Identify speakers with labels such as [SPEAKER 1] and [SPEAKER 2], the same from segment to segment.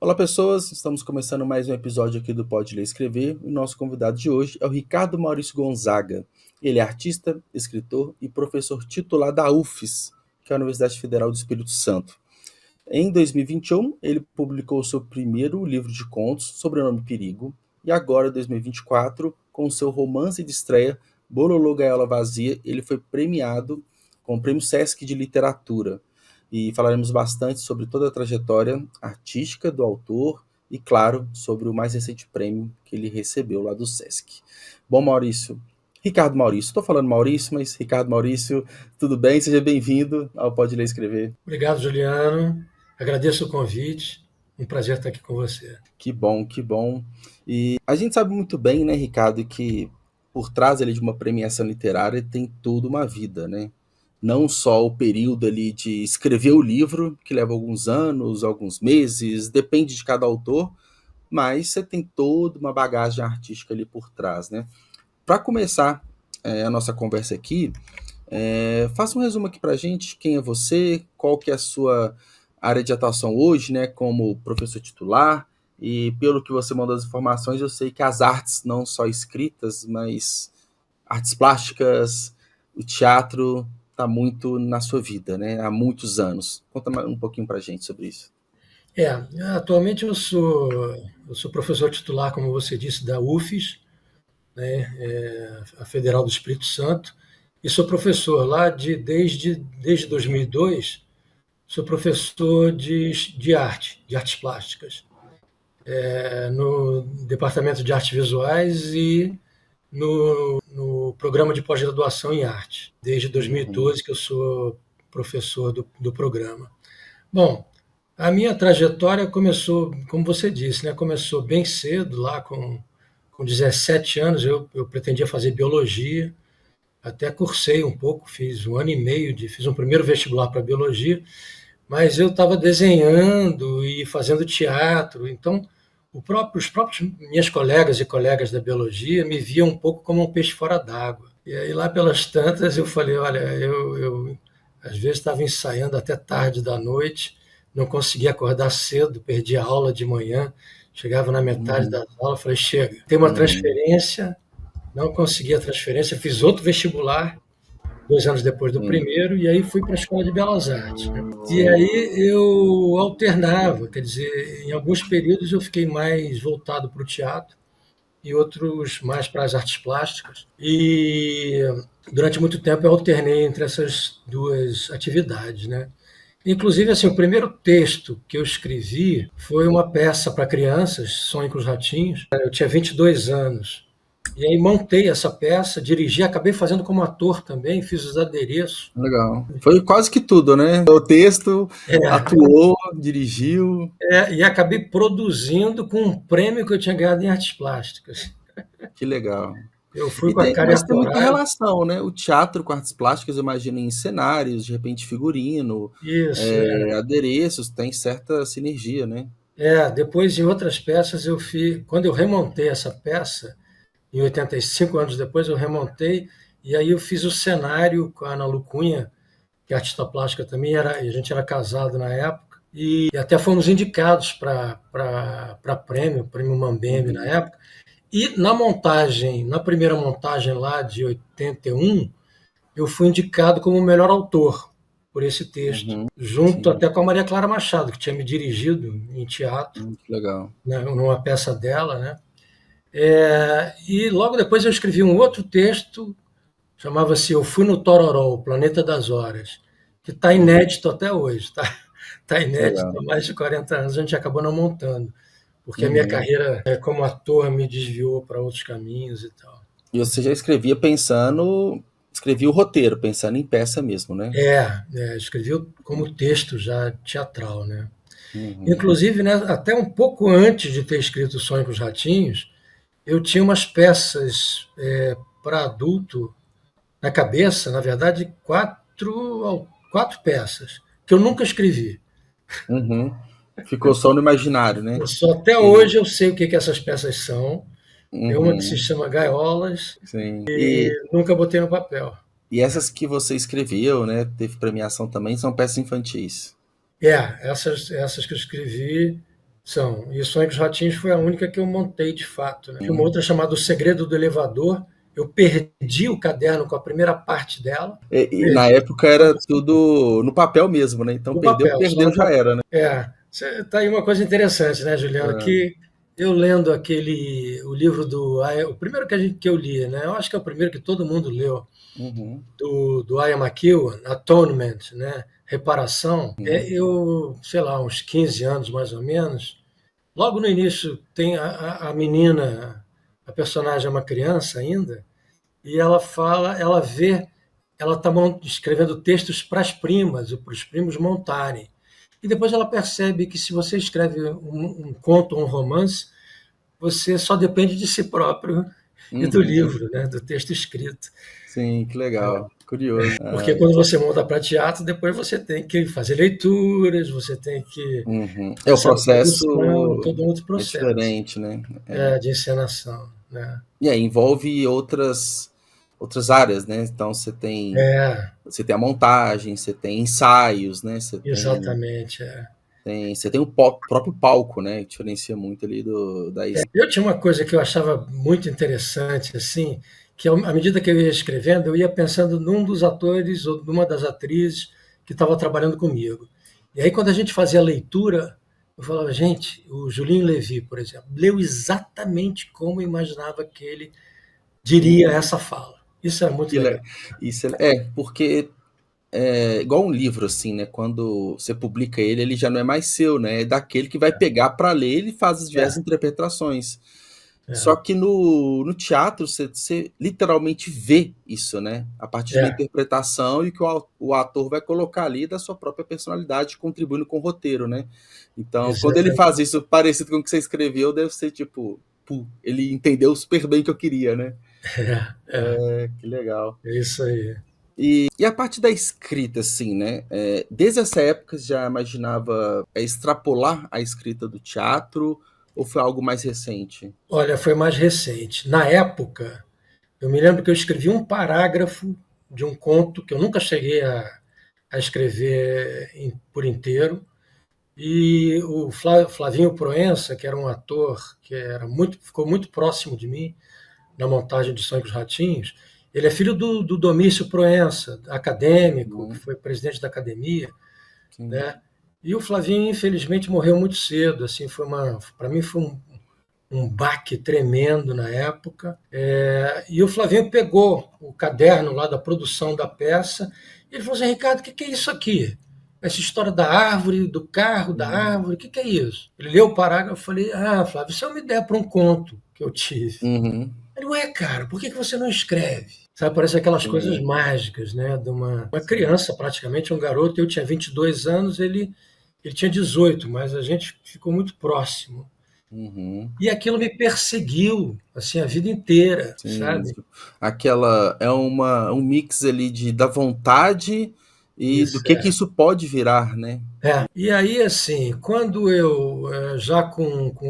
[SPEAKER 1] Olá, pessoas! Estamos começando mais um episódio aqui do Pode Ler e Escrever. O nosso convidado de hoje é o Ricardo Maurício Gonzaga. Ele é artista, escritor e professor titular da UFES, que é a Universidade Federal do Espírito Santo. Em 2021, ele publicou seu primeiro livro de contos, Sobrenome Perigo, e agora, em 2024, com seu romance de estreia, Bololô Gaiola Vazia, ele foi premiado com o Prêmio Sesc de Literatura. E falaremos bastante sobre toda a trajetória artística do autor e, claro, sobre o mais recente prêmio que ele recebeu lá do Sesc. Bom, Maurício, Ricardo Maurício, estou falando Maurício, mas Ricardo Maurício, tudo bem? Seja bem-vindo ao Pode Ler e Escrever.
[SPEAKER 2] Obrigado, Juliano. Agradeço o convite. Um prazer estar aqui com você.
[SPEAKER 1] Que bom, que bom. E a gente sabe muito bem, né, Ricardo, que por trás ali de uma premiação literária tem toda uma vida, né? Não só o período ali de escrever o livro, que leva alguns anos, alguns meses, depende de cada autor, mas você tem toda uma bagagem artística ali por trás, né? Para começar a nossa conversa aqui, faça um resumo aqui para a gente, quem é você, qual que é a sua área de atuação hoje, né, como professor titular, e pelo que você mandou as informações, eu sei que as artes, não só escritas, mas artes plásticas, o teatro, está muito na sua vida, né, há muitos anos. Conta um pouquinho para a gente sobre isso.
[SPEAKER 2] Atualmente eu sou professor titular, como você disse, da UFES, né, a Federal do Espírito Santo, e sou professor lá desde 2002, sou professor de arte, de artes plásticas, no Departamento de Artes Visuais e no programa de pós-graduação em arte, desde 2012 que eu sou professor do programa. Bom, a minha trajetória começou, como você disse, né? Começou bem cedo, lá com 17 anos, eu pretendia fazer biologia, até cursei um pouco, fiz um ano e meio, fiz um primeiro vestibular para biologia, mas eu estava desenhando e fazendo teatro, então os próprios minhas colegas e colegas da biologia me viam um pouco como um peixe fora d'água. E aí lá pelas tantas eu falei, olha, eu às vezes estava ensaiando até tarde da noite, não conseguia acordar cedo, perdia a aula de manhã, chegava na metade da aula, falei, chega, tem uma transferência, não consegui a transferência, fiz outro vestibular, 2 anos depois do primeiro, e aí fui para a Escola de Belas Artes, né? E aí eu alternava, quer dizer, em alguns períodos eu fiquei mais voltado para o teatro e outros mais para as artes plásticas. E durante muito tempo eu alternei entre essas duas atividades, né? Inclusive, assim, o primeiro texto que eu escrevi foi uma peça para crianças, Sonho com os Ratinhos. Eu tinha 22 anos. E aí montei essa peça, dirigi, acabei fazendo como ator também, fiz os adereços.
[SPEAKER 1] Legal. Foi quase que tudo, né? O texto, atuou, dirigiu.
[SPEAKER 2] E acabei produzindo com um prêmio que eu tinha ganhado em artes plásticas.
[SPEAKER 1] Que legal.
[SPEAKER 2] Eu fui com a cara e a
[SPEAKER 1] Mas tem muita
[SPEAKER 2] coragem.
[SPEAKER 1] relação, né? O teatro com artes plásticas, eu imagino em cenários, de repente figurino,
[SPEAKER 2] Isso.
[SPEAKER 1] adereços, tem certa sinergia, né?
[SPEAKER 2] Depois em outras peças eu fiz. Quando eu remontei essa peça, em 85 anos depois, eu remontei, e aí eu fiz o cenário com a Ana Lucunha, que é artista plástica também, a gente era casado na época, e até fomos indicados para prêmio Mambembe na época. E na primeira montagem lá de 81, eu fui indicado como o melhor autor por esse texto, junto
[SPEAKER 1] Sim.
[SPEAKER 2] até com a Maria Clara Machado, que tinha me dirigido em teatro,
[SPEAKER 1] Que legal.
[SPEAKER 2] né, numa peça dela, né? E logo depois eu escrevi um outro texto, chamava-se Eu Fui no Tororó, o Planeta das Horas, que está inédito até hoje, tá inédito
[SPEAKER 1] Legal.
[SPEAKER 2] há mais de 40 anos, a gente acabou não montando, porque a minha
[SPEAKER 1] Uhum.
[SPEAKER 2] carreira como ator me desviou para outros caminhos e tal.
[SPEAKER 1] E você já escrevia o roteiro, pensando em peça mesmo, né?
[SPEAKER 2] Escrevi como texto já teatral, né?
[SPEAKER 1] Uhum.
[SPEAKER 2] Inclusive, né, até um pouco antes de ter escrito Sonho com os Ratinhos, eu tinha umas peças para adulto na cabeça, na verdade, quatro peças, que eu nunca escrevi.
[SPEAKER 1] Uhum. Ficou só no imaginário, né?
[SPEAKER 2] Até
[SPEAKER 1] E,
[SPEAKER 2] hoje eu sei o que essas peças são. Tem uma que se
[SPEAKER 1] uhum.
[SPEAKER 2] chama Gaiolas,
[SPEAKER 1] Sim.
[SPEAKER 2] nunca botei no papel.
[SPEAKER 1] E essas que você escreveu, né? Teve premiação também, são peças infantis.
[SPEAKER 2] Essas que eu escrevi São. E o Sonho com os Ratinhos foi a única que eu montei de fato, né? Tem uma outra chamada O Segredo do Elevador. Eu perdi o caderno com a primeira parte dela.
[SPEAKER 1] E na
[SPEAKER 2] Perdi.
[SPEAKER 1] época era tudo no papel mesmo, né? Então
[SPEAKER 2] No papel, só
[SPEAKER 1] perdeu
[SPEAKER 2] no
[SPEAKER 1] já
[SPEAKER 2] papel.
[SPEAKER 1] era, né?
[SPEAKER 2] Tá aí uma coisa interessante, né, Juliano?
[SPEAKER 1] É.
[SPEAKER 2] Que eu lendo o livro o primeiro que eu li, né? Eu acho que é o primeiro que todo mundo leu,
[SPEAKER 1] Uhum,
[SPEAKER 2] do Ian McEwan, Atonement, né? Reparação.
[SPEAKER 1] uhum,
[SPEAKER 2] Eu, sei lá, uns 15 anos mais ou menos. Logo no início tem a menina, a personagem é uma criança ainda, e ela fala, ela está escrevendo textos para as primas, ou para os primos montarem. E depois ela percebe que se você escreve um conto, um romance, você só depende de si próprio e do
[SPEAKER 1] uhum.
[SPEAKER 2] livro, né, do texto escrito.
[SPEAKER 1] Sim, que legal. Curioso.
[SPEAKER 2] Porque quando você monta para teatro, depois você tem que fazer leituras, você tem que
[SPEAKER 1] Uhum. É, o
[SPEAKER 2] pensar na
[SPEAKER 1] processo
[SPEAKER 2] produção, todo um outro
[SPEAKER 1] é
[SPEAKER 2] processo
[SPEAKER 1] diferente, né? É.
[SPEAKER 2] de encenação. Né?
[SPEAKER 1] E aí envolve outras áreas, né? Então
[SPEAKER 2] É,
[SPEAKER 1] você tem a montagem, você tem ensaios, né?
[SPEAKER 2] exatamente.
[SPEAKER 1] Você tem o próprio palco, né? Que diferencia muito ali da
[SPEAKER 2] Eu tinha uma coisa que eu achava muito interessante, assim, que à medida que eu ia escrevendo, eu ia pensando num dos atores ou numa das atrizes que estava trabalhando comigo. E aí, quando a gente fazia a leitura, eu falava, gente, o Julinho Levy, por exemplo, leu exatamente como eu imaginava que ele diria
[SPEAKER 1] Uhum.
[SPEAKER 2] essa fala. Isso é muito
[SPEAKER 1] Que
[SPEAKER 2] legal.
[SPEAKER 1] le- Isso porque é igual um livro, assim, né? Quando você publica ele, ele já não é mais seu, né? É daquele que vai pegar para ler, ele faz as
[SPEAKER 2] É,
[SPEAKER 1] diversas interpretações. Só
[SPEAKER 2] é,
[SPEAKER 1] que no teatro você literalmente vê isso, né? A partir de uma
[SPEAKER 2] é,
[SPEAKER 1] interpretação e que o ator vai colocar ali da sua própria personalidade, contribuindo com o roteiro, né? Então, quando ele
[SPEAKER 2] exatamente.
[SPEAKER 1] faz isso parecido com o que você escreveu, deve ser tipo, pô, ele entendeu super bem o que eu queria, né? Que legal.
[SPEAKER 2] É isso aí.
[SPEAKER 1] E a parte da escrita, assim, né? Desde essa época você já imaginava extrapolar a escrita do teatro ou foi algo mais recente?
[SPEAKER 2] Olha, foi mais recente. Na época, eu me lembro que eu escrevi um parágrafo de um conto que eu nunca cheguei a escrever por inteiro. E o Flavinho Proença, que era um ator que ficou muito próximo de mim na montagem de Sonho com os Ratinhos, ele é filho do Domício Proença, acadêmico, que
[SPEAKER 1] Uhum,
[SPEAKER 2] foi presidente da academia,
[SPEAKER 1] sim.
[SPEAKER 2] né? E o Flavinho, infelizmente, morreu muito cedo. Assim, para mim, foi um baque tremendo na época. E o Flavinho pegou o caderno lá da produção da peça e ele falou assim, Ricardo, o que é isso aqui? Essa história da árvore, do carro, da
[SPEAKER 1] Uhum.
[SPEAKER 2] árvore, o que é isso? Ele leu o parágrafo, eu falei, Flávio, isso é uma ideia para um conto que eu tive.
[SPEAKER 1] Uhum.
[SPEAKER 2] Ele, ué, cara, por que você não escreve? Sabe, parece aquelas coisas
[SPEAKER 1] Sim,
[SPEAKER 2] mágicas, né? De uma
[SPEAKER 1] sim.
[SPEAKER 2] criança, praticamente, um garoto. Eu tinha 22 anos, ele tinha 18, mas a gente ficou muito próximo.
[SPEAKER 1] Uhum.
[SPEAKER 2] E aquilo me perseguiu, assim, a vida inteira,
[SPEAKER 1] Sim.
[SPEAKER 2] sabe?
[SPEAKER 1] Aquela é um mix ali da vontade e do
[SPEAKER 2] Isso,
[SPEAKER 1] que isso pode virar, né?
[SPEAKER 2] E aí, assim, quando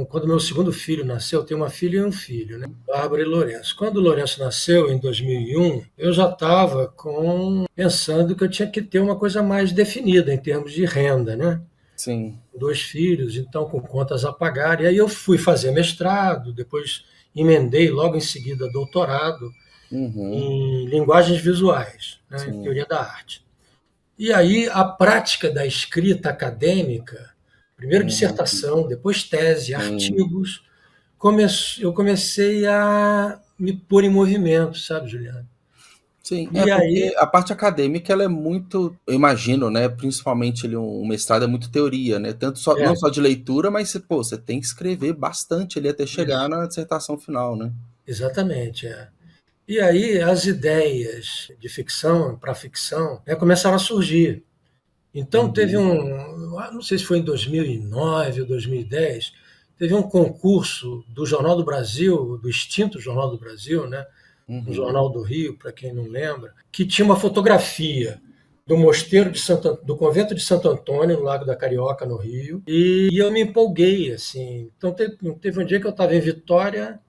[SPEAKER 2] quando meu segundo filho nasceu, eu tenho uma filha e um filho, né? Bárbara e Lourenço. Quando o Lourenço nasceu, em 2001, eu já estava pensando que eu tinha que ter uma coisa mais definida em termos de renda, né?
[SPEAKER 1] Sim.
[SPEAKER 2] Dois filhos, então com contas a pagar. E aí eu fui fazer mestrado, depois emendei logo em seguida doutorado
[SPEAKER 1] Uhum.
[SPEAKER 2] em linguagens visuais, né, em
[SPEAKER 1] Sim.
[SPEAKER 2] teoria da arte. E aí a prática da escrita acadêmica, primeiro
[SPEAKER 1] Uhum.
[SPEAKER 2] dissertação, depois tese,
[SPEAKER 1] Sim.
[SPEAKER 2] artigos, eu comecei a me pôr em movimento, sabe, Juliano?
[SPEAKER 1] Sim,
[SPEAKER 2] E aí,
[SPEAKER 1] porque a parte acadêmica ela é muito, eu imagino, né? Principalmente ali um mestrado é muito teoria, né? Tanto só,
[SPEAKER 2] é,
[SPEAKER 1] não só de leitura, mas você tem que escrever bastante ali até chegar
[SPEAKER 2] isso,
[SPEAKER 1] na dissertação final, né?
[SPEAKER 2] exatamente. E aí as ideias de ficção para ficção, né, começaram a surgir. Então teve
[SPEAKER 1] Uhum.
[SPEAKER 2] não sei se foi em 2009 ou 2010, teve um concurso do Jornal do Brasil, do extinto Jornal do Brasil, né, um
[SPEAKER 1] Uhum.
[SPEAKER 2] jornal do Rio, para quem não lembra, que tinha uma fotografia do mosteiro do convento de Santo Antônio, no Lago da Carioca, no Rio, e eu me empolguei, assim. Então teve um dia que eu estava em Vitória,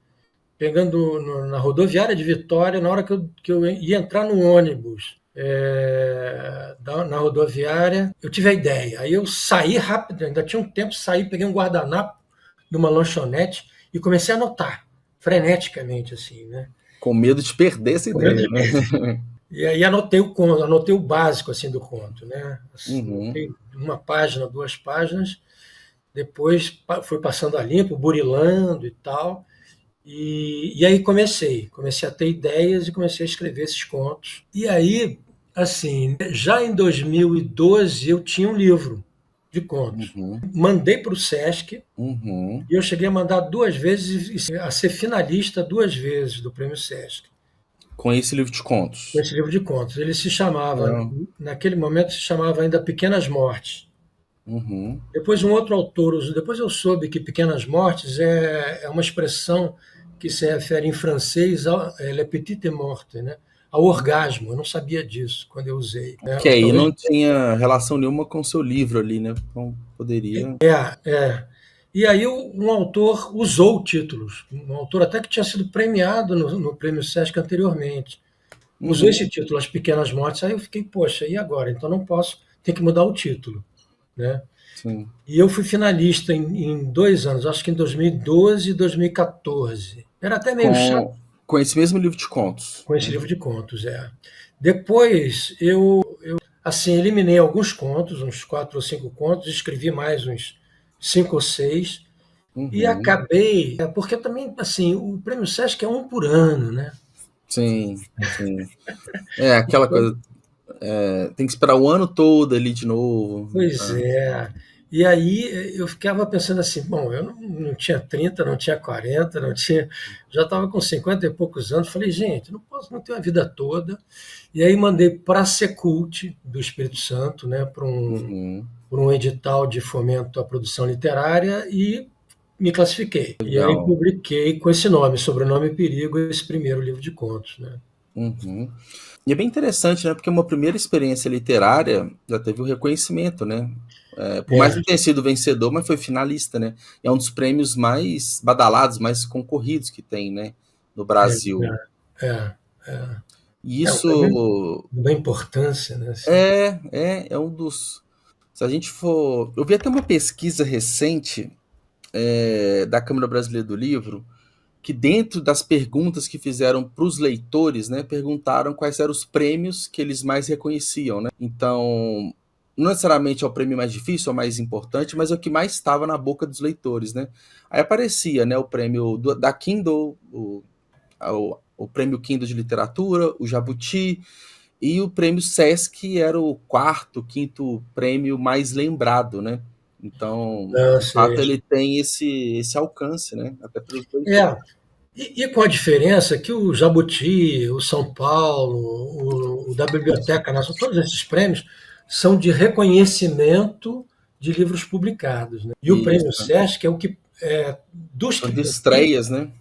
[SPEAKER 2] pegando na rodoviária de Vitória, na hora que eu ia entrar no ônibus na rodoviária, eu tive a ideia. Aí eu saí rápido, ainda tinha um tempo, saí, peguei um guardanapo, numa lanchonete e comecei a anotar, freneticamente, assim, né?
[SPEAKER 1] Com medo de perder essa
[SPEAKER 2] Com medo
[SPEAKER 1] ideia,
[SPEAKER 2] de
[SPEAKER 1] né?
[SPEAKER 2] perder. E aí anotei o conto, anotei o básico assim do conto, né?
[SPEAKER 1] Uhum,
[SPEAKER 2] Anotei uma página, 2 páginas, depois fui passando a limpo, burilando e tal. E aí comecei a ter ideias e comecei a escrever esses contos. E aí, assim, já em 2012 eu tinha um livro de contos.
[SPEAKER 1] uhum,
[SPEAKER 2] Mandei para o Sesc
[SPEAKER 1] uhum.
[SPEAKER 2] e eu cheguei a mandar 2 vezes, a ser finalista 2 vezes do Prêmio Sesc,
[SPEAKER 1] Com esse livro de
[SPEAKER 2] com
[SPEAKER 1] contos.
[SPEAKER 2] esse livro de contos. Ele se chamava,
[SPEAKER 1] Ah,
[SPEAKER 2] naquele momento se chamava ainda Pequenas Mortes.
[SPEAKER 1] uhum.
[SPEAKER 2] Depois um outro autor, depois eu soube que Pequenas Mortes é uma expressão que se refere em francês a le petite morte, né? Ao orgasmo. Eu não sabia disso quando eu usei, né?
[SPEAKER 1] Que aí
[SPEAKER 2] Talvez
[SPEAKER 1] não tinha relação nenhuma com o seu livro ali, né? Então poderia.
[SPEAKER 2] é. E aí um autor usou títulos, um autor até que tinha sido premiado no Prêmio Sesc anteriormente. Usou
[SPEAKER 1] Uhum,
[SPEAKER 2] esse título, As Pequenas Mortes, aí eu fiquei, poxa, e agora? Então não posso, tem que mudar o título, né?
[SPEAKER 1] sim.
[SPEAKER 2] E eu fui finalista em 2 anos, acho que em 2012 e 2014. Era até meio chato
[SPEAKER 1] Com esse mesmo livro de contos,
[SPEAKER 2] com esse
[SPEAKER 1] né?
[SPEAKER 2] livro de contos, é. Depois eu assim, eliminei alguns contos, uns 4 ou 5 contos, escrevi mais uns 5 ou 6, e
[SPEAKER 1] Uhum,
[SPEAKER 2] acabei, porque também, assim, o Prêmio Sesc é um por ano, né?
[SPEAKER 1] sim, sim. É aquela coisa, tem que esperar o ano todo ali de novo.
[SPEAKER 2] Pois
[SPEAKER 1] Tá?
[SPEAKER 2] é. E aí eu ficava pensando assim, bom, eu não tinha 30, não tinha 40, não tinha, já estava com 50 e poucos anos. Falei, gente, não posso não ter a vida toda. E aí mandei para a Secult do Espírito Santo, né,
[SPEAKER 1] Uhum,
[SPEAKER 2] por um edital de fomento à produção literária e me classifiquei. E aí
[SPEAKER 1] legal.
[SPEAKER 2] publiquei com esse nome, Sobrenome Perigo, esse primeiro livro de contos, né?
[SPEAKER 1] Uhum. E é bem interessante, né? Porque uma primeira experiência literária já teve o reconhecimento, né? Por mais
[SPEAKER 2] É,
[SPEAKER 1] não ter sido vencedor, mas foi finalista, né? É um dos prêmios mais badalados, mais concorridos que tem, né? No
[SPEAKER 2] é,
[SPEAKER 1] Brasil.
[SPEAKER 2] é, é.
[SPEAKER 1] E
[SPEAKER 2] É um prêmio
[SPEAKER 1] isso
[SPEAKER 2] de uma importância, né? Assim.
[SPEAKER 1] é um dos. Se a gente for. Eu vi até uma pesquisa recente da Câmara Brasileira do Livro, que dentro das perguntas que fizeram para os leitores, né, perguntaram quais eram os prêmios que eles mais reconheciam, né? Então, não necessariamente é o prêmio mais difícil ou mais importante, mas é o que mais estava na boca dos leitores, né? Aí aparecia, né, o prêmio da Kindle, o prêmio Kindle de literatura, o Jabuti, e o prêmio Sesc era o quarto, quinto prêmio mais lembrado, né? Então,
[SPEAKER 2] Não,
[SPEAKER 1] de fato,
[SPEAKER 2] sei.
[SPEAKER 1] ele tem esse alcance, né? Até pelos leitores.
[SPEAKER 2] É, e com a diferença que o Jabuti, o São Paulo, da Biblioteca Nacional, todos esses prêmios são de reconhecimento de livros publicados, né? E o Prêmio
[SPEAKER 1] Isso.
[SPEAKER 2] Sesc é o que dos
[SPEAKER 1] São de estreias, né?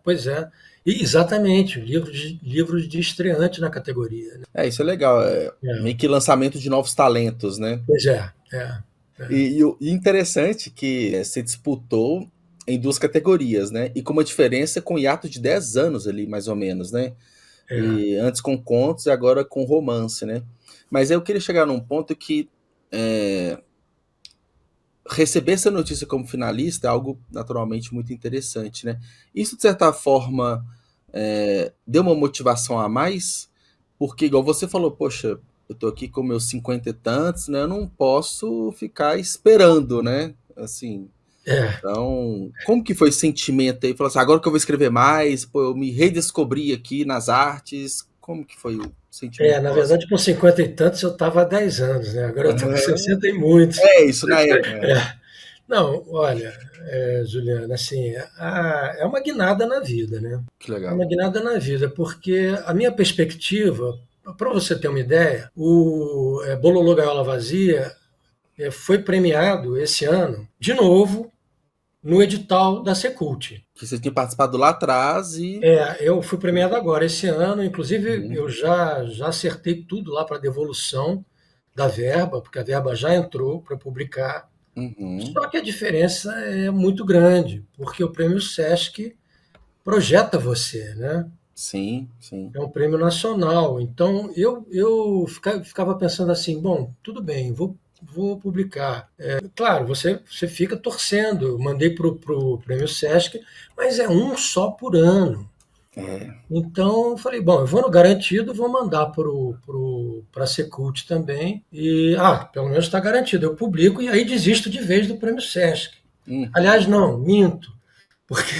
[SPEAKER 2] pois é, e exatamente, livros de estreante na categoria, né?
[SPEAKER 1] Isso é legal.
[SPEAKER 2] É,
[SPEAKER 1] Meio que lançamento de novos talentos, né?
[SPEAKER 2] pois é.
[SPEAKER 1] E interessante que você disputou em duas categorias, né? E com uma diferença com um hiato de 10 anos ali, mais ou menos, né?
[SPEAKER 2] É.
[SPEAKER 1] E antes com contos e agora com romance, né? Mas eu queria chegar num ponto que receber essa notícia como finalista é algo naturalmente muito interessante, né? Isso, de certa forma, deu uma motivação a mais, porque, igual você falou, poxa, eu tô aqui com meus 50 e tantos, né? Eu não posso ficar esperando, né? Assim,
[SPEAKER 2] É.
[SPEAKER 1] então, como que foi esse sentimento aí? Falou assim, agora que eu vou escrever mais, pô, eu me redescobri aqui nas artes. Como que foi o sentimento
[SPEAKER 2] Na
[SPEAKER 1] próximo?
[SPEAKER 2] verdade, com 50 e tantos eu estava há 10 anos, né? Agora eu estou com 60 e muitos.
[SPEAKER 1] Isso na época.
[SPEAKER 2] Não, olha, Juliana, assim, é uma guinada na vida, né?
[SPEAKER 1] Que
[SPEAKER 2] É uma
[SPEAKER 1] legal.
[SPEAKER 2] guinada na vida, porque a minha perspectiva, para você ter uma ideia, o Bololô Gaiola Vazia foi premiado esse ano, de novo, no edital da Secult.
[SPEAKER 1] Que você tinha participado lá atrás e.
[SPEAKER 2] Eu fui premiado agora, esse ano, inclusive
[SPEAKER 1] Uhum,
[SPEAKER 2] eu já acertei tudo lá para devolução da verba, porque a verba já entrou para publicar.
[SPEAKER 1] uhum,
[SPEAKER 2] Só que a diferença é muito grande, porque o prêmio Sesc projeta você, né?
[SPEAKER 1] sim, sim.
[SPEAKER 2] É um prêmio nacional. Então eu ficava pensando assim, bom, tudo bem, vou publicar. Claro, você fica torcendo. Eu mandei para o Prêmio Sesc, mas é um só por ano.
[SPEAKER 1] É.
[SPEAKER 2] Então, eu falei, bom, eu vou no garantido, vou mandar para a Secult também. E, pelo menos está garantido. Eu publico e aí desisto de vez do Prêmio Sesc. Aliás, não, minto. Porque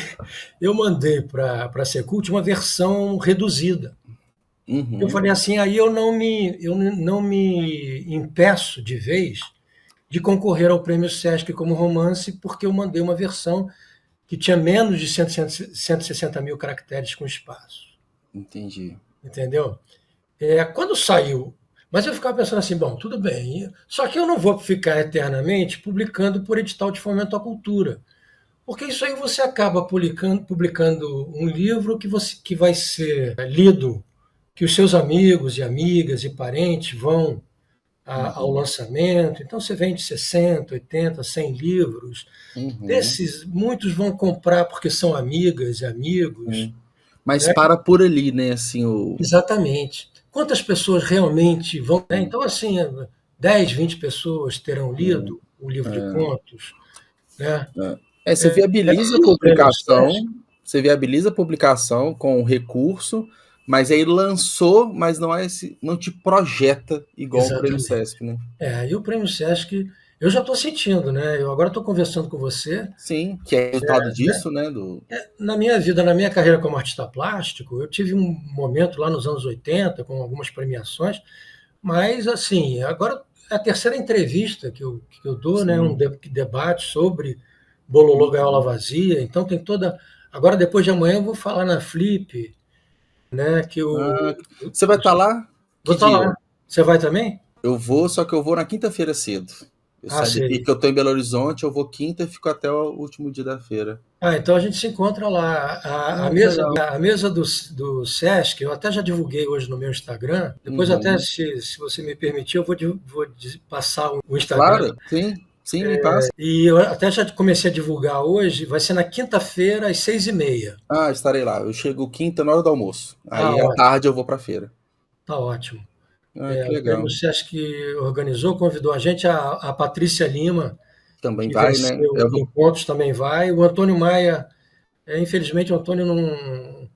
[SPEAKER 2] eu mandei para a Secult uma versão reduzida. Eu falei assim, aí eu não me impeço de vez de concorrer ao Prêmio Sesc como romance, porque eu mandei uma versão que tinha menos de 160 mil caracteres com espaço.
[SPEAKER 1] Entendi.
[SPEAKER 2] Entendeu? Quando saiu. Mas eu ficava pensando assim, bom, tudo bem. Só que eu não vou ficar eternamente publicando por edital de fomento à cultura. Porque isso aí você acaba publicando um livro que vai ser lido, que os seus amigos e amigas e parentes vão ao lançamento. Então você vende 60, 80, 100 livros. Desses, muitos vão comprar porque são amigas e amigos.
[SPEAKER 1] Mas
[SPEAKER 2] né?
[SPEAKER 1] para por ali, né? Assim,
[SPEAKER 2] Exatamente. Quantas pessoas realmente vão. Né? Então, assim, 10, 20 pessoas terão lido o livro de contos. Né?
[SPEAKER 1] Você viabiliza a publicação, com recurso, mas aí lançou, mas não te projeta igual o Prêmio Sesc, né?
[SPEAKER 2] E o Prêmio Sesc, eu já estou sentindo, né? Eu agora estou conversando com você.
[SPEAKER 1] Sim, que é resultado disso, né?
[SPEAKER 2] Na minha vida, na minha carreira como artista plástico, eu tive um momento lá nos anos 80, com algumas premiações, mas, assim, agora é a terceira entrevista que eu dou, né? Um debate sobre Bololô Gaiola Vazia. Então tem toda. Agora, depois de amanhã, eu vou falar na Flip, né?
[SPEAKER 1] Você vai estar lá?
[SPEAKER 2] Vou estar lá. Você vai também?
[SPEAKER 1] Eu vou, só que eu vou na quintata-feira cedo. Eu saio daqui que eu estou em Belo Horizonte, eu vou quinta e fico até o último dia da feira.
[SPEAKER 2] Então a gente se encontra lá. A mesa do Sesc, eu até já divulguei hoje no meu Instagram. Depois, até, se você me permitir, eu vou passar o Instagram.
[SPEAKER 1] Claro, sim, me passa.
[SPEAKER 2] E eu até já comecei a divulgar hoje, vai ser na quinta-feira, às 6h30.
[SPEAKER 1] Estarei lá. Eu chego quinta na hora do almoço. Aí à tarde eu vou para a feira.
[SPEAKER 2] Tá ótimo.
[SPEAKER 1] Que legal.
[SPEAKER 2] O Sesc organizou, convidou a gente, a Patrícia Lima,
[SPEAKER 1] também
[SPEAKER 2] que
[SPEAKER 1] vai, né?
[SPEAKER 2] Encontros também vai. O Antônio Maia, infelizmente, o Antônio não.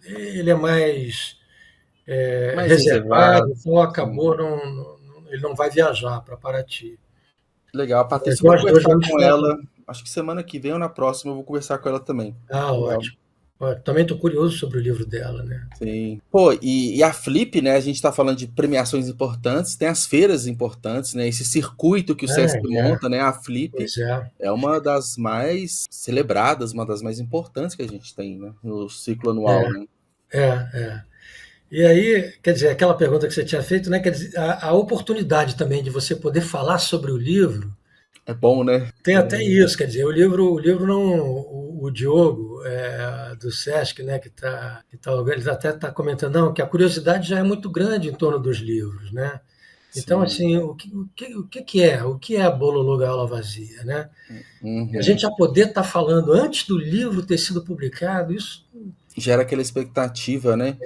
[SPEAKER 2] Ele é mais reservado, então acabou, ele não vai viajar para Paraty.
[SPEAKER 1] Legal, a Patrícia, eu vou conversar com ela. Acho que semana que vem ou na próxima eu vou conversar com ela também.
[SPEAKER 2] Ótimo. Também estou curioso sobre o livro dela, né?
[SPEAKER 1] Sim. E a Flip, né? A gente está falando de premiações importantes, tem as feiras importantes, né? Esse circuito que o Sesc monta, né? A Flip é uma das mais celebradas, uma das mais importantes que a gente tem, né? No ciclo anual, né?
[SPEAKER 2] E aí, quer dizer, aquela pergunta que você tinha feito, né? Quer dizer, a oportunidade também de você poder falar sobre o livro.
[SPEAKER 1] É bom, né?
[SPEAKER 2] Tem até isso, quer dizer, o livro não. O Diogo, do Sesc, né, ele até está comentando, não, que a curiosidade já é muito grande em torno dos livros, né? Então, assim, o que é? O que é a Bololô Gaiola Vazia, né? A gente já poder estar falando antes do livro ter sido publicado, isso
[SPEAKER 1] gera aquela expectativa, né?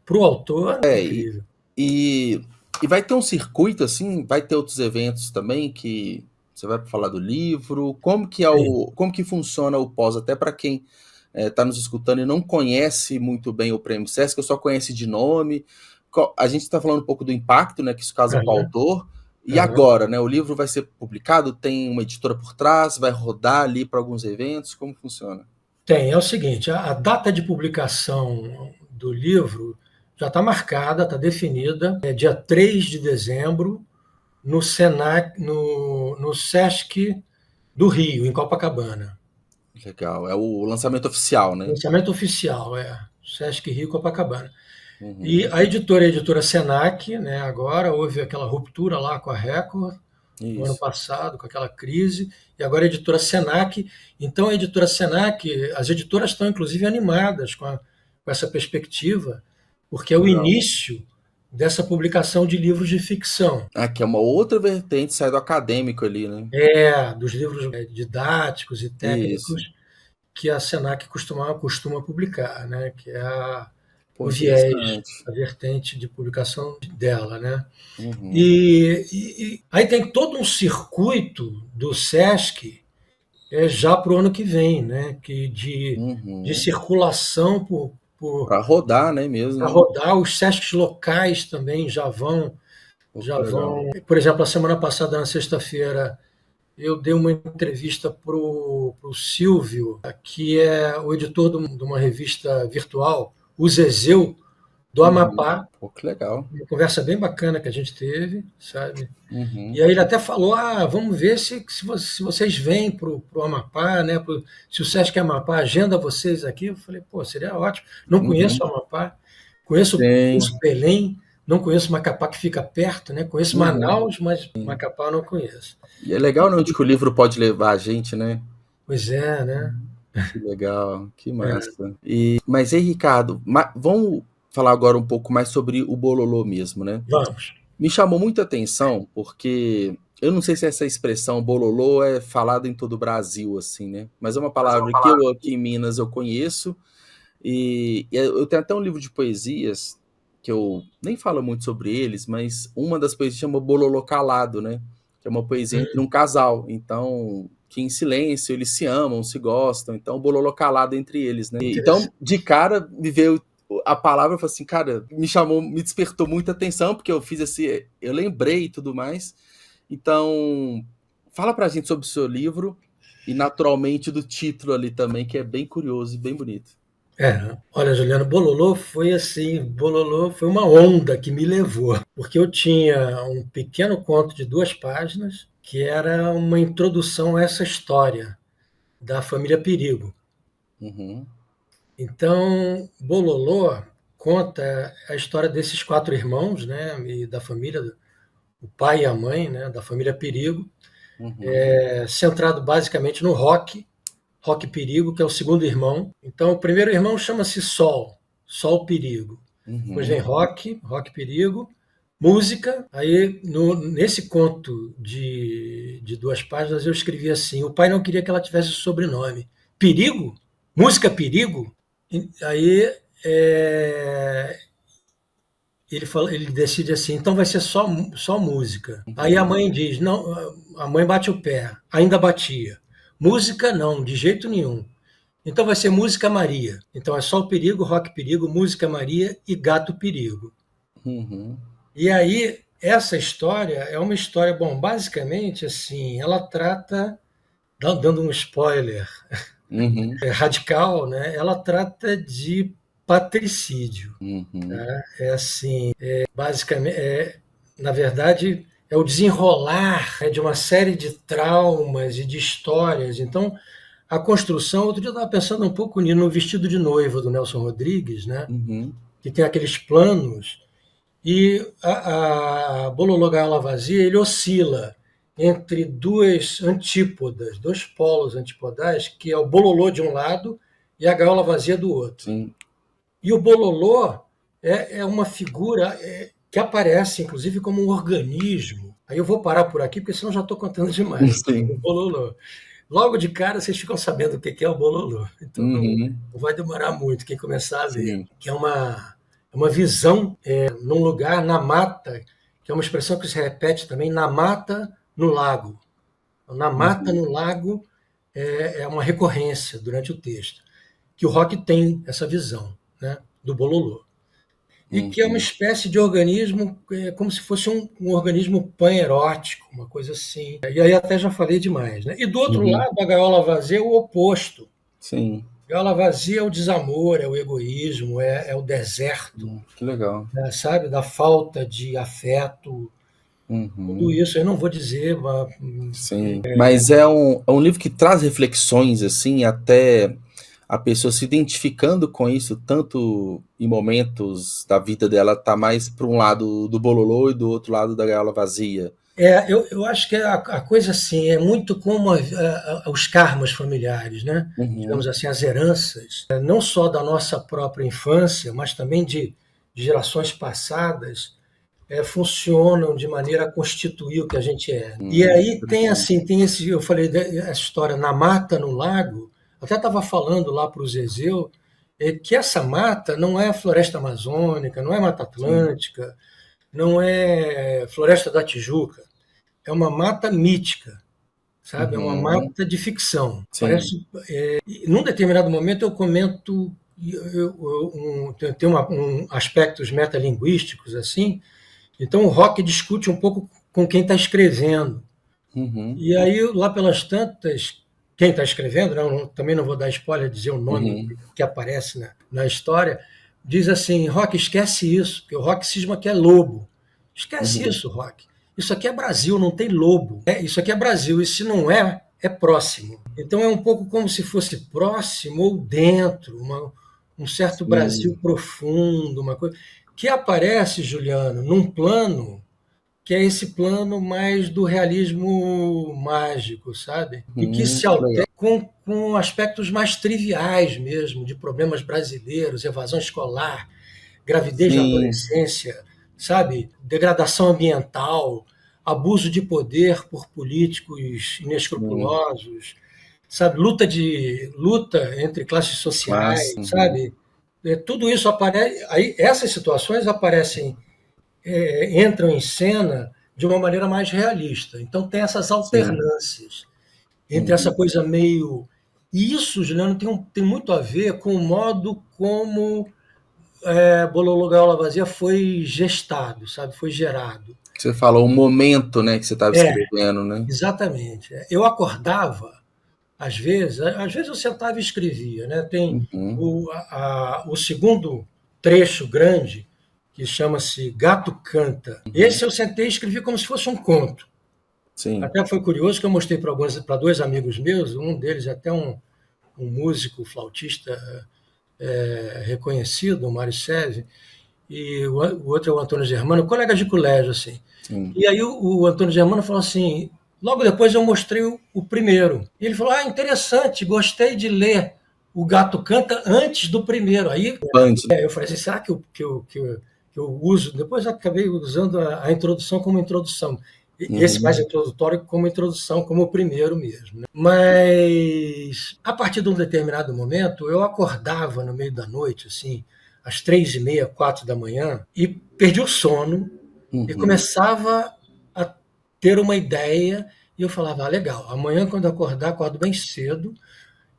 [SPEAKER 2] Para o autor é incrível.
[SPEAKER 1] E vai ter um circuito, assim, vai ter outros eventos também que você vai falar do livro. Como que funciona o pós, até para quem está nos escutando e não conhece muito bem o Prêmio Sesc, eu só conhece de nome. A gente está falando um pouco do impacto, né, que isso causa para o autor. E agora, né, o livro vai ser publicado, tem uma editora por trás, vai rodar ali para alguns eventos, como funciona?
[SPEAKER 2] É o seguinte, a data de publicação do livro já está marcada, está definida, é dia 3 de dezembro, no Sesc do Rio, em Copacabana.
[SPEAKER 1] Legal, é o lançamento oficial, né?
[SPEAKER 2] Lançamento oficial, Sesc Rio, Copacabana. E a editora Senac, né, agora houve aquela ruptura lá com a Record, no ano passado, com aquela crise, e agora a editora Senac. Então, a editora Senac, as editoras estão, inclusive, animadas com essa perspectiva, porque é o início dessa publicação de livros de ficção.
[SPEAKER 1] Que é uma outra vertente, sai do acadêmico ali, né?
[SPEAKER 2] Dos livros didáticos e técnicos que a Senac costuma publicar, né? Que é
[SPEAKER 1] Pô,
[SPEAKER 2] o viés,
[SPEAKER 1] interessante.
[SPEAKER 2] a vertente de publicação dela, né?
[SPEAKER 1] Uhum,
[SPEAKER 2] E aí tem todo um circuito do SESC já para o ano que vem, né? De
[SPEAKER 1] uhum.
[SPEAKER 2] circulação
[SPEAKER 1] Para rodar, né, mesmo,
[SPEAKER 2] para
[SPEAKER 1] né?
[SPEAKER 2] rodar. Os SESCs locais também
[SPEAKER 1] Pô,
[SPEAKER 2] já
[SPEAKER 1] que legal.
[SPEAKER 2] vão. Por exemplo, a semana passada, na sexta-feira, eu dei uma entrevista para o Silvio, que é o editor de uma revista virtual, o Zezeu, do
[SPEAKER 1] Uhum.
[SPEAKER 2] Amapá.
[SPEAKER 1] Pô, que legal.
[SPEAKER 2] Uma conversa bem bacana que a gente teve, sabe?
[SPEAKER 1] Uhum,
[SPEAKER 2] E aí ele até falou: vamos ver se vocês vêm para o Amapá, né? Se o Sesc Amapá agenda vocês aqui. Eu falei: pô, seria ótimo. Não conheço
[SPEAKER 1] uhum.
[SPEAKER 2] o Amapá, conheço
[SPEAKER 1] Tem.
[SPEAKER 2] Belém, não conheço Macapá, que fica perto, né? Conheço
[SPEAKER 1] Uhum.
[SPEAKER 2] Manaus, mas Macapá eu não conheço.
[SPEAKER 1] E é legal, né, onde que o livro pode levar a gente, né?
[SPEAKER 2] Pois é, né?
[SPEAKER 1] Que legal, que
[SPEAKER 2] É,
[SPEAKER 1] massa. Mas aí, Ricardo, vamos falar agora um pouco mais sobre o bololô mesmo, né?
[SPEAKER 2] vamos.
[SPEAKER 1] Me chamou muita atenção porque eu não sei se essa expressão bololô é falada em todo o Brasil, assim, né? Mas é uma palavra que eu aqui em Minas eu conheço e eu tenho até um livro de poesias que eu nem falo muito sobre eles, mas uma das poesias chama Bololô Calado, né? Que é uma poesia entre um casal, então que em silêncio eles se amam, se gostam, então Bololô Calado entre eles, né? Então,
[SPEAKER 2] Interessante.
[SPEAKER 1] de cara me veio a palavra, eu falei assim, cara, me despertou muita atenção, porque eu fiz esse, eu lembrei e tudo mais. Então, fala pra gente sobre o seu livro e naturalmente do título ali também, que é bem curioso e bem bonito.
[SPEAKER 2] Olha, Juliano, Bololô foi uma onda que me levou, porque eu tinha um pequeno conto de 2 páginas que era uma introdução a essa história da família Perigo.
[SPEAKER 1] Uhum,
[SPEAKER 2] Então, Bololô conta a história desses 4 irmãos, né, e da família, o pai e a mãe, né, da família Perigo,
[SPEAKER 1] uhum,
[SPEAKER 2] centrado basicamente no Rock Perigo, que é o segundo irmão. Então, o primeiro irmão chama-se Sol Perigo. Depois vem
[SPEAKER 1] uhum,
[SPEAKER 2] Rock Perigo, música. Aí, nesse conto de 2 páginas, eu escrevi assim: o pai não queria que ela tivesse sobrenome. Perigo? Música Perigo? Aí ele decide assim: então vai ser só música. Aí a
[SPEAKER 1] uhum,
[SPEAKER 2] mãe diz: não, a mãe bate o pé, ainda batia. Música não, de jeito nenhum. Então vai ser Música Maria. Então é Sol Perigo, Rock Perigo, Música Maria e Gato Perigo.
[SPEAKER 1] uhum,
[SPEAKER 2] E aí essa história é uma história, bom, basicamente assim, ela trata, dando um spoiler
[SPEAKER 1] uhum,
[SPEAKER 2] radical, né? Ela trata de patricídio.
[SPEAKER 1] uhum,
[SPEAKER 2] Tá? É assim, basicamente, na verdade, é o desenrolar, né, de uma série de traumas e de histórias. Então, a construção, outro dia eu estava pensando um pouco no Vestido de Noiva do Nelson Rodrigues, né?
[SPEAKER 1] uhum,
[SPEAKER 2] Que tem aqueles planos, e a Bololô Gaiola Vazia, ele oscila entre duas antípodas, dois polos antipodais, que é o Bololô de um lado e a Gaiola Vazia do outro.
[SPEAKER 1] sim,
[SPEAKER 2] E o Bololô é uma figura que aparece, inclusive, como um organismo. Aí eu vou parar por aqui, porque senão já estou contando demais. O
[SPEAKER 1] sim,
[SPEAKER 2] Bololô. Logo de cara, vocês ficam sabendo o que é o Bololô. Então
[SPEAKER 1] uhum,
[SPEAKER 2] não vai demorar muito quem começar a ler.
[SPEAKER 1] sim,
[SPEAKER 2] Que é uma visão num lugar, na mata, que é uma expressão que se repete também, na mata, no lago. Na mata,
[SPEAKER 1] uhum,
[SPEAKER 2] no lago, é uma recorrência durante o texto. Que o Rock tem essa visão, né, do Bololô. E que é uma
[SPEAKER 1] uhum,
[SPEAKER 2] espécie de organismo, como se fosse um organismo pan-erótico, uma coisa assim. E aí até já falei demais. Né? E do outro
[SPEAKER 1] uhum,
[SPEAKER 2] lado, a gaiola vazia é o oposto.
[SPEAKER 1] sim,
[SPEAKER 2] A gaiola vazia é o desamor, é o egoísmo, é o deserto,
[SPEAKER 1] que legal.
[SPEAKER 2] né? Sabe? Da falta de afeto, tudo
[SPEAKER 1] Uhum.
[SPEAKER 2] isso. Eu não vou dizer, mas,
[SPEAKER 1] Sim, mas é um livro que traz reflexões, assim, até a pessoa se identificando com isso, tanto em momentos da vida dela, tá mais para um lado do bololô e do outro lado da gaiola vazia.
[SPEAKER 2] eu acho que a coisa assim é muito como os karmas familiares, né? Digamos
[SPEAKER 1] Uhum,
[SPEAKER 2] assim, as heranças, não só da nossa própria infância, mas também de gerações passadas, funcionam de maneira a constituir o que a gente é. E aí tem
[SPEAKER 1] interessante.
[SPEAKER 2] assim, tem esse, eu falei essa história na mata, no lago. Até estava falando lá para o Zezeu. é que essa mata não é floresta amazônica, não é Mata
[SPEAKER 1] sim.
[SPEAKER 2] Atlântica, não é Floresta da Tijuca, é uma mata mítica, sabe? É uma
[SPEAKER 1] Uhum,
[SPEAKER 2] mata de ficção.
[SPEAKER 1] sim.
[SPEAKER 2] Parece, num determinado momento eu comento, tem aspectos metalinguísticos assim, então o Rock discute um pouco com quem está escrevendo.
[SPEAKER 1] Uhum,
[SPEAKER 2] E aí, lá pelas tantas, quem está escrevendo, né, também não vou dar spoiler, dizer o nome
[SPEAKER 1] uhum,
[SPEAKER 2] que aparece na história, diz assim: Rock, esquece isso, porque o Rock cisma que é lobo. Esquece
[SPEAKER 1] uhum,
[SPEAKER 2] isso, Rock. Isso aqui é Brasil, não tem lobo. Isso aqui é Brasil, e se não é, é próximo. Então é um pouco como se fosse próximo ou dentro, um certo Brasil
[SPEAKER 1] sim.
[SPEAKER 2] profundo, uma coisa que aparece, Juliano, num plano que é esse plano mais do realismo mágico, sabe? E que se
[SPEAKER 1] Que legal.
[SPEAKER 2] altera com aspectos mais triviais mesmo, de problemas brasileiros, evasão escolar, gravidez na
[SPEAKER 1] Sim.
[SPEAKER 2] adolescência, sabe? Degradação ambiental, abuso de poder por políticos
[SPEAKER 1] Sim.
[SPEAKER 2] inescrupulosos, sabe? Luta entre classes sociais,
[SPEAKER 1] Classe. Uhum.
[SPEAKER 2] sabe? Tudo isso aparece, aí essas situações aparecem, entram em cena de uma maneira mais realista. Então tem essas
[SPEAKER 1] Sim.
[SPEAKER 2] alternâncias entre essa
[SPEAKER 1] Uhum.
[SPEAKER 2] coisa meio. E isso, Juliano, tem muito a ver com o modo como Bololô Gaiola Vazia foi gestado, sabe? Foi gerado.
[SPEAKER 1] Você falou o momento, né, que você estava
[SPEAKER 2] É,
[SPEAKER 1] escrevendo, né?
[SPEAKER 2] exatamente. Eu acordava, às vezes eu sentava e escrevia, né? Tem
[SPEAKER 1] Uhum.
[SPEAKER 2] o segundo trecho grande, que chama-se Gato Canta.
[SPEAKER 1] Uhum.
[SPEAKER 2] Esse eu sentei e escrevi como se fosse um conto.
[SPEAKER 1] Sim.
[SPEAKER 2] Até foi curioso que eu mostrei para dois amigos meus, um deles é até um músico flautista reconhecido, o Mário Sérgio, e o outro é o Antônio Germano, colega de colégio, assim.
[SPEAKER 1] Sim.
[SPEAKER 2] E aí o Antônio Germano falou assim, logo depois eu mostrei o primeiro. E ele falou, interessante, gostei de ler O Gato Canta antes do primeiro. Aí
[SPEAKER 1] Band.
[SPEAKER 2] eu falei assim, será que eu uso? Depois eu acabei usando a introdução como introdução. Esse mais
[SPEAKER 1] Uhum.
[SPEAKER 2] introdutório como introdução, como o primeiro mesmo. Né? Mas, a partir de um determinado momento, eu acordava no meio da noite, assim, às 3:30, 4 da manhã, e perdi o sono, e
[SPEAKER 1] Uhum.
[SPEAKER 2] começava a ter uma ideia, e eu falava, legal, amanhã quando eu acordar, acordo bem cedo,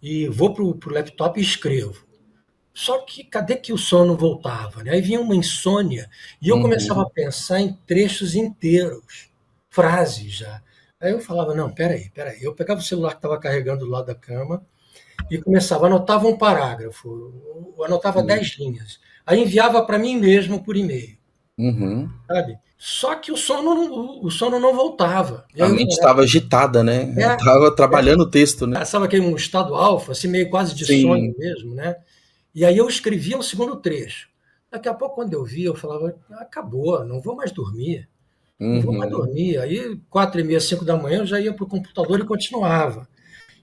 [SPEAKER 2] e vou para o laptop e escrevo. Só que cadê que o sono voltava? Né? Aí vinha uma insônia e eu começava a
[SPEAKER 1] Uhum.
[SPEAKER 2] pensar em trechos inteiros, frases já. Aí eu falava, não, peraí. Eu pegava o celular que estava carregando do lado da cama e começava, anotava um parágrafo, anotava
[SPEAKER 1] Sim.
[SPEAKER 2] 10 linhas. Aí enviava para mim mesmo por e-mail,
[SPEAKER 1] Uhum.
[SPEAKER 2] sabe? Só que o sono não voltava. E aí
[SPEAKER 1] A
[SPEAKER 2] eu
[SPEAKER 1] mente
[SPEAKER 2] falava,
[SPEAKER 1] estava agitada, né?
[SPEAKER 2] é,
[SPEAKER 1] Estava trabalhando o texto, né?
[SPEAKER 2] sabe aquele um estado alfa, assim, meio quase de sonho
[SPEAKER 1] Sim.
[SPEAKER 2] mesmo, né? E aí eu escrevia o segundo trecho. Daqui a pouco, quando eu via, eu falava, acabou, não vou mais dormir. Não vou mais
[SPEAKER 1] Uhum.
[SPEAKER 2] dormir. Aí, 4:30, 5 da manhã, eu já ia para o computador e continuava.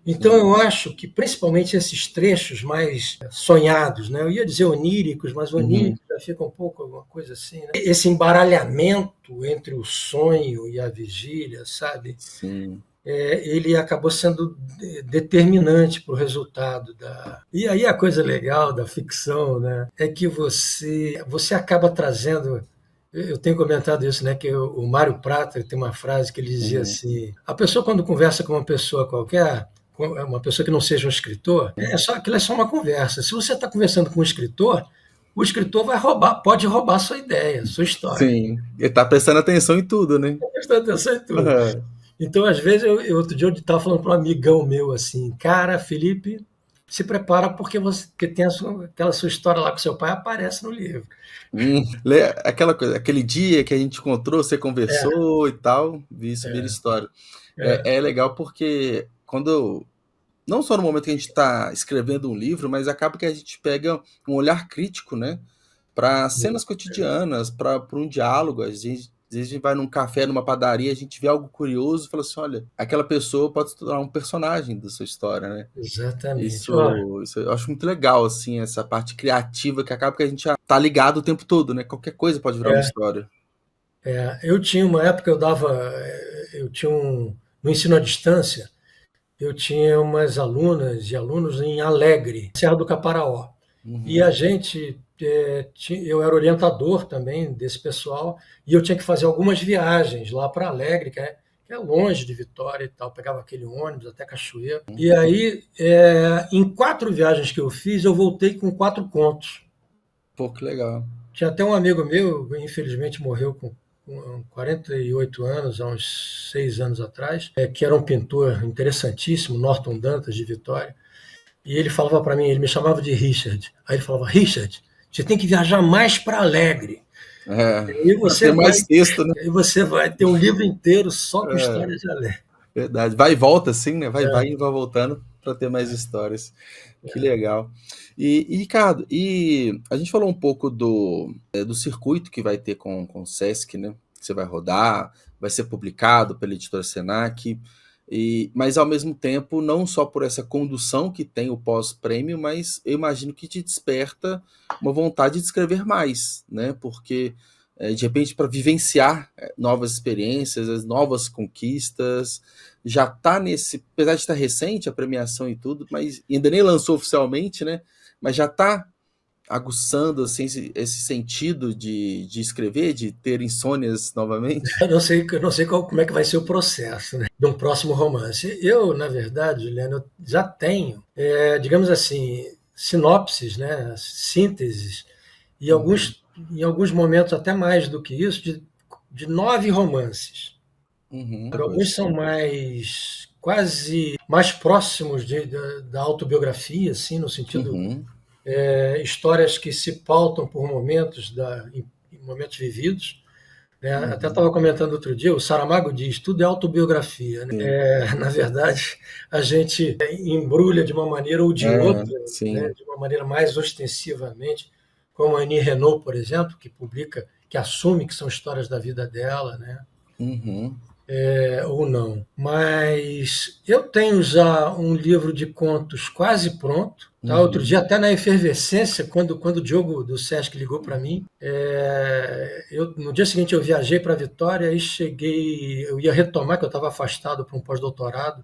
[SPEAKER 2] Então,
[SPEAKER 1] Sim.
[SPEAKER 2] eu acho que, principalmente esses trechos mais sonhados, né? Eu ia dizer oníricos, mas
[SPEAKER 1] Uhum.
[SPEAKER 2] onírico já fica um pouco alguma coisa assim, né? Esse embaralhamento entre o sonho e a vigília, sabe?
[SPEAKER 1] Sim.
[SPEAKER 2] Ele acabou sendo determinante para o resultado da. E aí a coisa legal da ficção, né, é que você acaba trazendo. Eu tenho comentado isso, né, que o Mário Prata tem uma frase que ele dizia
[SPEAKER 1] Uhum.
[SPEAKER 2] assim: a pessoa quando conversa com uma pessoa qualquer, uma pessoa que não seja um escritor, aquilo é só uma conversa. Se você está conversando com um escritor, o escritor vai roubar, pode roubar sua ideia, sua história.
[SPEAKER 1] Sim. Ele tá prestando atenção em tudo, né?
[SPEAKER 2] Presta atenção em tudo.
[SPEAKER 1] Aham.
[SPEAKER 2] Então, às vezes, outro dia eu estava falando para um amigão meu assim, cara, Felipe, se prepara porque você que tem aquela sua história lá com seu pai aparece no livro.
[SPEAKER 1] Aquela coisa, aquele dia que a gente encontrou, você
[SPEAKER 2] É,
[SPEAKER 1] conversou e tal, isso vira
[SPEAKER 2] é,
[SPEAKER 1] história.
[SPEAKER 2] é,
[SPEAKER 1] É legal porque não só no momento que a gente está escrevendo um livro, mas acaba que a gente pega um olhar crítico, né, para cenas cotidianas, para um diálogo. Às vezes a gente vai num café, numa padaria, a gente vê algo curioso e fala assim: olha, aquela pessoa pode se tornar um personagem da sua história, né?
[SPEAKER 2] exatamente. Ó,
[SPEAKER 1] Isso eu acho muito legal, assim, essa parte criativa que acaba que a gente já tá ligado o tempo todo, né? Qualquer coisa pode virar uma
[SPEAKER 2] é,
[SPEAKER 1] história.
[SPEAKER 2] eu tinha uma época, eu tinha no ensino à distância, eu tinha umas alunas e alunos em Alegre, Serra do Caparaó. E a gente, eu era orientador também desse pessoal, e eu tinha que fazer algumas viagens lá para Alegre, que é longe de Vitória e tal. Eu pegava aquele ônibus até Cachoeiro. E aí, em 4 viagens que eu fiz, eu voltei com 4 contos.
[SPEAKER 1] Pô, que legal.
[SPEAKER 2] Tinha até um amigo meu, infelizmente morreu com 48 anos, há uns 6 anos atrás, que era um pintor interessantíssimo, Norton Dantas, de Vitória. E ele falava para mim, ele me chamava de Richard. Aí ele falava: Richard, você tem que viajar mais para Alegre. E
[SPEAKER 1] Pra ter mais texto, né?
[SPEAKER 2] você vai ter um livro inteiro só com histórias de Alegre.
[SPEAKER 1] Verdade. Vai e volta, assim, né? Vai e vai voltando para ter mais histórias. Que legal. E, Ricardo, e a gente falou um pouco do circuito que vai ter com o Sesc, né? Que você vai rodar, vai ser publicado pela editora Senac, mas ao mesmo tempo, não só por essa condução que tem o pós-prêmio, mas eu imagino que te desperta uma vontade de escrever mais, né? Porque, de repente, para vivenciar novas experiências, as novas conquistas, já está nesse, apesar de estar recente a premiação e tudo, mas ainda nem lançou oficialmente, né? Mas já está aguçando assim, esse sentido de escrever, de ter insônias novamente?
[SPEAKER 2] Eu não sei como é que vai ser o processo, né, de um próximo romance. Eu, na verdade, Juliano, eu já tenho, digamos assim, sinopses, né, sínteses, e em alguns momentos até mais do que isso, de 9 romances. Alguns são quase mais próximos da autobiografia, assim, no sentido histórias que se pautam por momentos em momentos vividos, né? Até estava comentando outro dia, o Saramago diz: tudo é autobiografia, né? Na verdade, a gente embrulha de uma maneira ou de outra, né? De uma maneira mais ostensivamente, como a Annie Renault, por exemplo, que assume que são histórias da vida dela, né? Ou não. Mas eu tenho já um livro de contos quase pronto. Tá? Outro dia, até na efervescência, quando o Diogo do Sesc ligou para mim, no dia seguinte eu viajei para Vitória e cheguei, eu ia retomar, que eu estava afastado para um pós-doutorado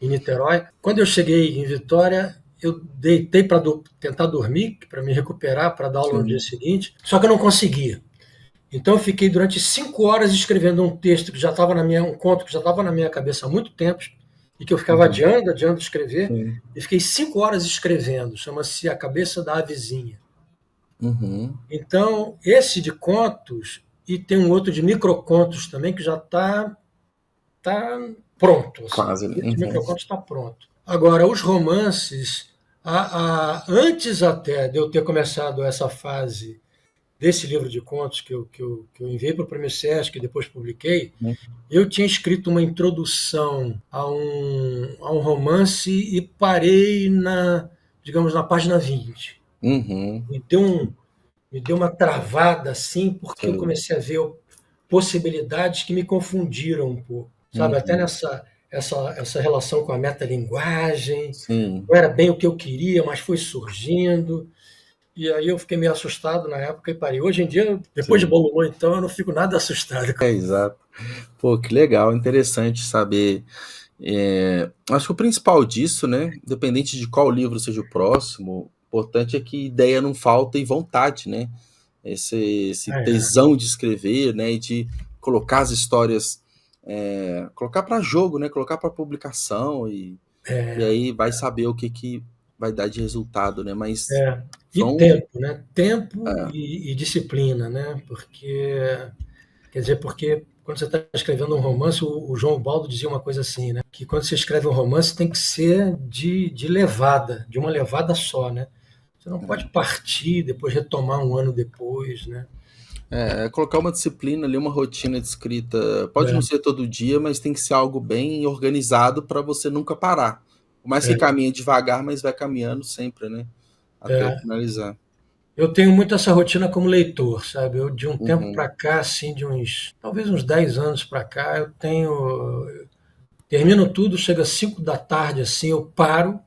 [SPEAKER 2] em Niterói. Quando eu cheguei em Vitória, eu deitei para tentar dormir, para me recuperar, para dar aula no dia seguinte, só que eu não conseguia. Então eu fiquei durante 5 horas escrevendo um texto que já estava um conto que já estava na minha cabeça há muito tempo e que eu ficava adiando de escrever. E fiquei 5 horas escrevendo. Chama-se A Cabeça da Avezinha. Então esse de contos, e tem um outro de microcontos também que já está pronto. Assim.
[SPEAKER 1] Quase.
[SPEAKER 2] Esse de microcontos está pronto. Agora os romances, antes até de eu ter começado essa fase desse livro de contos que eu enviei para o Prêmio Sesc e depois publiquei, eu tinha escrito uma introdução a um romance e parei digamos, na página 20. Me deu uma travada assim, porque eu comecei a ver possibilidades que me confundiram um pouco, sabe? Até essa relação com a metalinguagem, não era bem o que eu queria, mas foi surgindo. E aí eu fiquei meio assustado na época e parei. Hoje em dia, depois de Bololô, então, eu não fico nada assustado.
[SPEAKER 1] Exato. Pô, que legal, interessante saber. Acho que o principal disso, né, independente de qual livro seja o próximo, o importante é que ideia não falta e vontade, né? Esse tesão de escrever, né, e de colocar as histórias, colocar para jogo, né, colocar para publicação e aí vai saber o que vai dar de resultado, né? Mas
[SPEAKER 2] e tempo, né? Tempo e disciplina, né? Porque quando você está escrevendo um romance, o João Baldo dizia uma coisa assim, né? Que quando você escreve um romance tem que ser de levada, de uma levada só, né? Você não pode partir, depois retomar um ano depois, né?
[SPEAKER 1] Colocar uma disciplina ali, uma rotina de escrita. Pode não ser todo dia, mas tem que ser algo bem organizado para você nunca parar. Por mais que caminhe devagar, mas vai caminhando sempre, né? Até finalizar.
[SPEAKER 2] Eu tenho muito essa rotina como leitor, sabe? Eu, de um tempo para cá, assim, talvez uns 10 anos para cá, termino tudo, chega às 5 da tarde, assim, eu paro,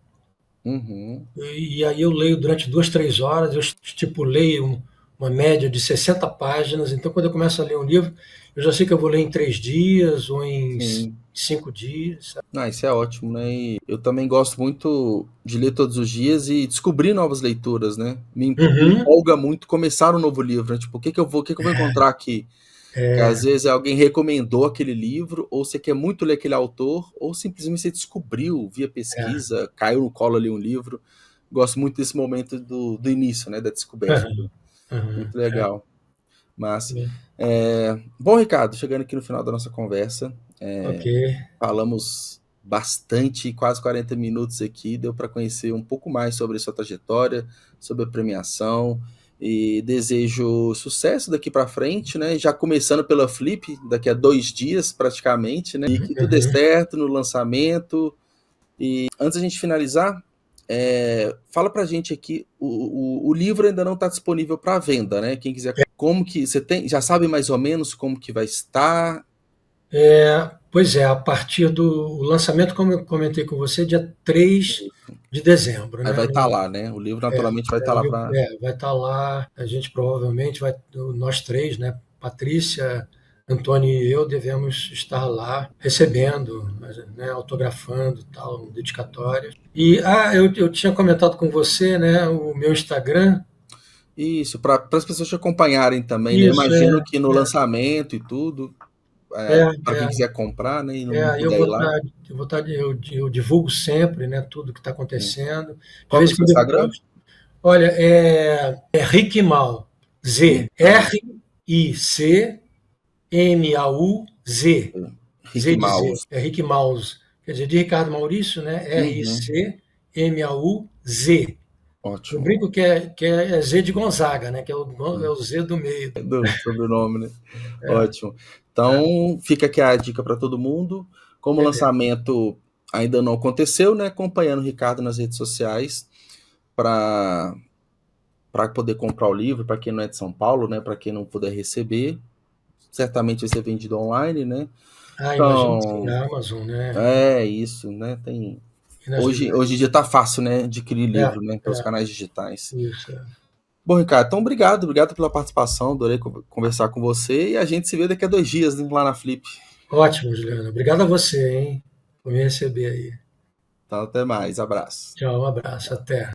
[SPEAKER 2] e aí eu leio durante 2, 3 horas, eu estipulei uma média de 60 páginas, então quando eu começo a ler um livro, eu já sei que eu vou ler em 3 dias, ou em 5 dias. Sabe?
[SPEAKER 1] Ah, isso é ótimo, né? E eu também gosto muito de ler todos os dias e descobrir novas leituras, né? Me empolga muito começar um novo livro, né? Tipo, o que que eu vou encontrar aqui? Que às vezes alguém recomendou aquele livro, ou você quer muito ler aquele autor, ou simplesmente você descobriu via pesquisa, caiu no colo ali um livro. Gosto muito desse momento do início, né? Da descoberta. Muito legal. Mas, bom, Ricardo, chegando aqui no final da nossa conversa,
[SPEAKER 2] Ok.
[SPEAKER 1] falamos bastante, quase 40 minutos aqui, deu para conhecer um pouco mais sobre a sua trajetória, sobre a premiação, e desejo sucesso daqui para frente, né? Já começando pela Flip, daqui a 2 dias praticamente, né? E que tudo dê certo no lançamento. E antes da gente finalizar, fala pra gente aqui, o livro ainda não está disponível para venda, né? Quem quiser, como que você tem, já sabe mais ou menos como que vai estar?
[SPEAKER 2] Pois é, a partir do lançamento, como eu comentei com você, dia 3 de dezembro.
[SPEAKER 1] Aí
[SPEAKER 2] Né?
[SPEAKER 1] vai estar lá, né? O livro naturalmente vai estar lá para...
[SPEAKER 2] Vai estar lá, a gente provavelmente vai, nós três, né? Patrícia, Antônio e eu devemos estar lá recebendo, né, autografando, tal, dedicatórias. E eu tinha comentado com você, né, o meu Instagram.
[SPEAKER 1] Isso, para as pessoas te acompanharem também, né? Eu
[SPEAKER 2] Isso,
[SPEAKER 1] imagino que no lançamento e tudo, para quem quiser comprar, né, e não puder ir lá.
[SPEAKER 2] eu divulgo sempre, né, tudo que está acontecendo. De
[SPEAKER 1] Qual que é
[SPEAKER 2] vez
[SPEAKER 1] o
[SPEAKER 2] em
[SPEAKER 1] seu
[SPEAKER 2] quando eu
[SPEAKER 1] Instagram?
[SPEAKER 2] posto. Olha, é Rick Mal, Z, R-I-C-M-A-U-Z,
[SPEAKER 1] Rick
[SPEAKER 2] Z de Z,
[SPEAKER 1] Mouse.
[SPEAKER 2] é Rick Mouse, quer dizer, de Ricardo Maurício, né?
[SPEAKER 1] Uhum.
[SPEAKER 2] R-I-C-M-A-U-Z. Eu
[SPEAKER 1] Ótimo.
[SPEAKER 2] brinco que é Z de Gonzaga, né? Que é o Z do meio.
[SPEAKER 1] Do sobrenome, né? Ótimo. Então, fica aqui a dica para todo mundo. Como o
[SPEAKER 2] Beleza.
[SPEAKER 1] lançamento ainda não aconteceu, né? Acompanhando o Ricardo nas redes sociais para poder comprar o livro, para quem não é de São Paulo, né? Para quem não puder receber, certamente vai ser vendido online, né?
[SPEAKER 2] Imagino que sim,
[SPEAKER 1] Então,
[SPEAKER 2] na Amazon, né?
[SPEAKER 1] é isso, né? Tem
[SPEAKER 2] E nas
[SPEAKER 1] hoje em dia tá fácil, né? Adquirir livro, né? Pelos
[SPEAKER 2] é,
[SPEAKER 1] canais digitais.
[SPEAKER 2] isso.
[SPEAKER 1] Bom, Ricardo, então obrigado pela participação, adorei conversar com você e a gente se vê daqui a 2 dias, né, lá na Flip.
[SPEAKER 2] Ótimo, Juliana. Obrigado a você, hein, por me receber aí.
[SPEAKER 1] Então, até mais, abraço.
[SPEAKER 2] Tchau, um abraço, até.